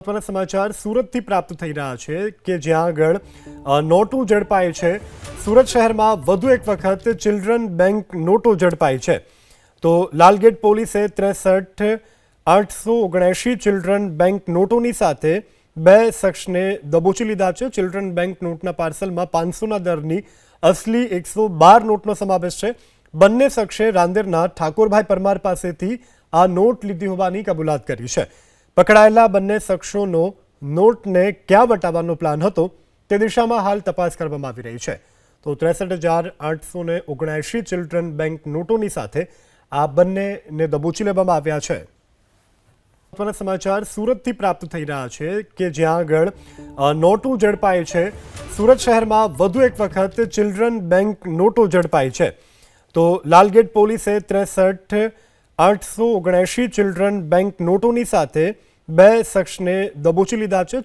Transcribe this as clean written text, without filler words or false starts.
મહત્વના સમાચાર સુરતથી પ્રાપ્ત થઈ રહ્યા છે કે જ્યાં આગળ નોટો ઝડપાઈ છે। સુરત શહેરમાં વધુ એક વખત ચિલ્ડ્રન બેંક નોટો ઝડપાઈ છે। તો લાલગેટ પોલીસે 63,879 ચિલ્ડ્રન બેંક નોટોની સાથે બે શખ્સને દબોચી લીધા છે। ચિલ્ડ્રન બેંક નોટના પાર્સલમાં 500ના દરની અસલી 112 નોટનો સમાવેશ છે। બંને શખ્સે રાંદેરના ઠાકોરભાઈ પરમાર પાસેથી આ નોટ લીધી હોવાની કબૂલાત કરી છે। પકડાયેલા બંને શખ્સોનો નોટને ક્યાં વટાવવાનો પ્લાન હતો તે દિશામાં હાલ તપાસ કરવામાં આવી રહી છે। તો 63,879 ચિલ્ડ્રન બેંક નોટોની સાથે આ બંનેને દબોચી લેવામાં આવ્યા છે। મહત્વના સમાચાર સુરતથી પ્રાપ્ત થઈ રહ્યા છે કે જ્યાં આગળ નોટો ઝડપાઈ છે। સુરત શહેરમાં વધુ એક વખત ચિલ્ડ્રન બેંક નોટો ઝડપાઈ છે। તો લાલગેટ પોલીસે 63,879 ચિલ્ડ્રન બેંક નોટોની સાથે બે શખ્સને દબોચી લીધા છે।